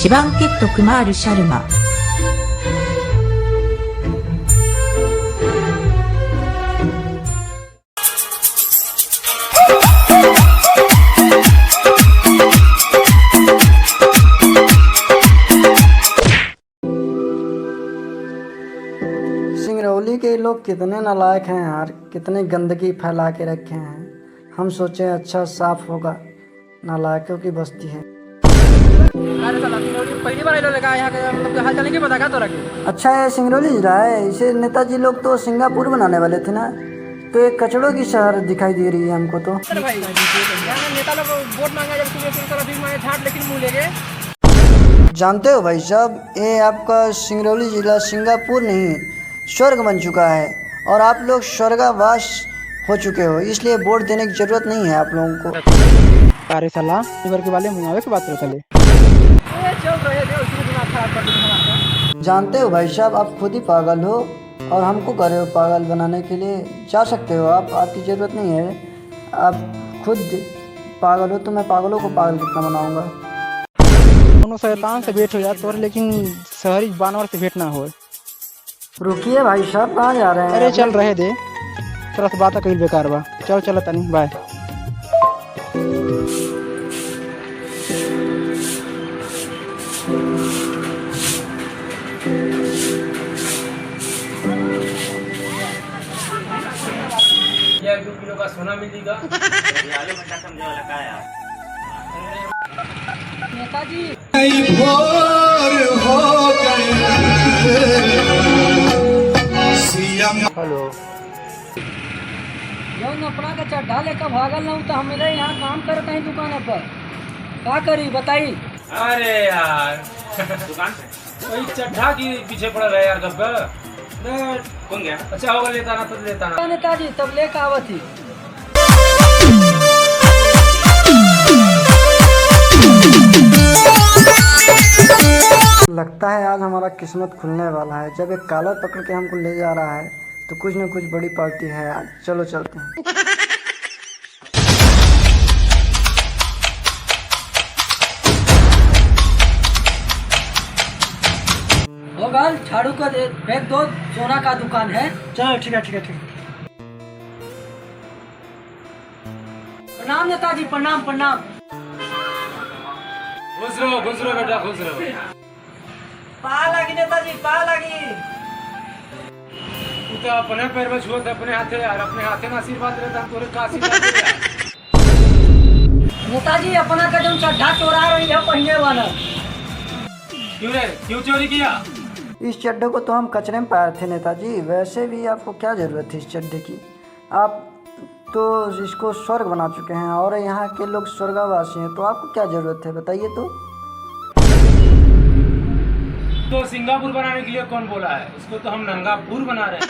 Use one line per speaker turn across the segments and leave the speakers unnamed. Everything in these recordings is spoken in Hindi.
지방객도 그마르 샤르마
सिंगरौली के लोग कितने नालायक हैं यार, कितनी गंदगी फैला के रखे हैं। हम सोचे अच्छा साफ होगा, नालायकों की बस्ती है।
पहली बार लगा यहाँ के मतलब हाल चाल नहीं पता क्या तो रखे।
अच्छा है सिंगरौली जिला है, इसे नेताजी लोग तो सिंगापुर बनाने वाले थे ना, तो एक कचड़ों की शहर दिखाई दे रही है हमको तो।
भाई नेता लोग वोट मांगा जब सुबह मांगे झाट लेकिन मुँह ले गए।
जानते हो भाई साहब, ये आपका सिंगरौली जिला सिंगापुर नहीं स्वर्ग बन चुका है और आप लोग स्वर्गावास हो चुके हो, इसलिए वोट देने की जरूरत नहीं है आप लोगों को।
अरे सलाह इधर के वाले मुंगावे की बात कर चले।
जानते हो भाई साहब, आप खुद ही पागल हो और हमको कर रहे हो पागल बनाने के लिए। जा सकते हो आप, आपकी ज़रूरत नहीं है। आप खुद पागल हो तो मैं पागलों को पागल कितना बनाऊंगा।
दोनों शैतान से भेंट हो जाते और लेकिन शहरी जानवर से भेंट ना हो।
रुकिए भाई साहब, कहाँ जा रहे हैं?
अरे चल रहे दे, तरह से बात कही बेकार बा। चल चल तनी बाय।
एक 2 किलो का सोना मिलेगा। आलू घंटा समझे वाला का यार।
नेताजी
हेलो,
जौन अपना का चड्ढा लेकर भागल ना तो हमारे यहाँ काम करते हैं दुकान पर। क्या करी बताई?
अरे यार दुकान पे वही चड्ढा की पीछे पड़ रहा है यार कब कौन गया? अच्छा होगा, लेता ना तो लेता ना।
नेताजी तब लेकर आवत ही।
लगता है आज हमारा किस्मत खुलने वाला है। जब एक काला पकड़ के हमको ले जा रहा है तो कुछ न कुछ बड़ी पार्टी है आज। चलो चलते हैं।
होगल झाड़ू का फेंक दो, सोना का दुकान है। चलो ठीक है ठीक है ठीक है। प्रणाम नेताजी, प्रणाम प्रणाम।
खुश रहो बेटा, खुश रहो।
पा लगी नेताजी, पा लगी।
तू तो अपने पैर में छुआ अपने हाथे यार, अपने हाथे में आशीर्वाद रहता हम तोरे का आशीर्वाद दे यार।
नेताजी अपना का जो चड्ढा चोरा रही है पहने वाला।
क्यों रे, क्यों चोरी किया?
इस चड्ढे को तो हम कचरे में पाए थे नेताजी। वैसे भी आपको क्या ज़रूरत थी इस चड्ढे की? आप तो इसको स्वर्ग बना चुके हैं और यहाँ के लोग स्वर्गवासी हैं, तो आपको क्या ज़रूरत है बताइए
तो सिंगापुर बनाने के लिए कौन बोला है? इसको तो हम नंगापुर बना रहे हैं।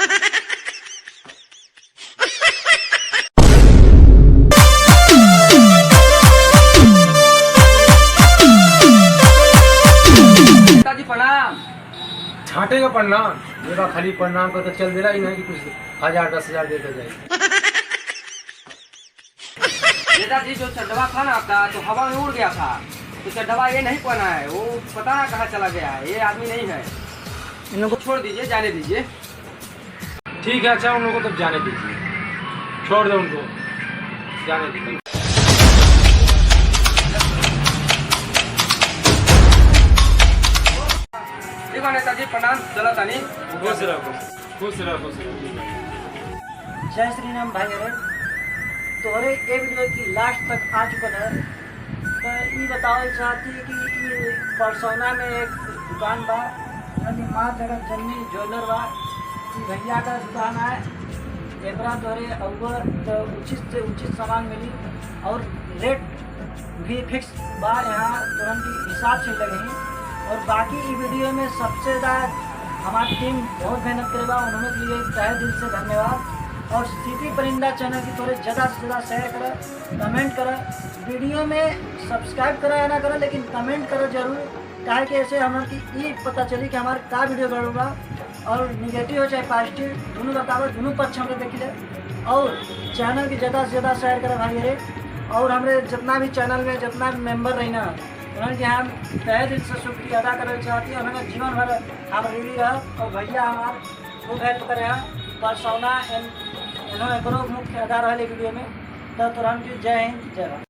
नेताजी प्रणाम।
छाटे का प्रणाम मेरा, खाली प्रणाम करके चल दे रहा ही नहीं कि कुछ 1000-10,000 देकर जाए।
नेताजी जो चड्ढा था ना आपका, तो हवा में उड़ गया था। तो चड्ढा ये नहीं पहना है, वो पता ना कहाँ चला गया है। ये आदमी नहीं है, इन लोगों को छोड़ दीजिए, जाने दीजिए।
ठीक है, अच्छा उन लोगों को तब जाने दीजिए, छोड़ दो उनको, जाने दीजिए।
ठीक है नेताजी प्रणाम, चलो तानी।
खुश रहो, खुश रहो, खुश रहो।
जय श्री राम भाई। अरे तोहरे ये वीडियो की लास्ट तक आ चुका है, तो ये बताओ चाहती है कि परसोना में एक दुकान बा, यानी माँ जगत जननी ज्वेलर बा। भैया का दुकान है, एकरा तोहरे अव्वल तो उचित से उचित सामान मिली और रेट भी फिक्स बा। यहाँ तुरंत हिसाब से लगे। और बाकी ये वीडियो में सबसे ज़्यादा हमारी टीम बहुत मेहनत करेगा, उन्होंने के लिए तहे दिल से धन्यवाद। और सिटी परिंदा चैनल की थोड़े ज़्यादा से ज़्यादा शेयर करें, कमेंट करें, वीडियो में सब्सक्राइब करा या ना करें लेकिन कमेंट करें जरूर, क्या कि ऐसे हमारे ये पता चली कि हमारे क्या वीडियो बढ़ेगा। और निगेटिव हो चाहे पॉजिटिव दोनों बतावे, दोनों पक्ष हमें देख ले। और चैनल की ज़्यादा से ज़्यादा शेयर करें भाई रे। और हमारे जितना भी चैनल में जितना भी मेंबर रही ना, उन्होंने हम तहे दिल से शुक्रिया अदा करना चाहती है। उन्होंने जीवन भर हम ऋणी रह और भैया हमार खूब हेल्प करे हैं परसौना उन्होंने मुख्य अदा रहे वीडियो में। तो तुरंत जय हिंद जय भारत।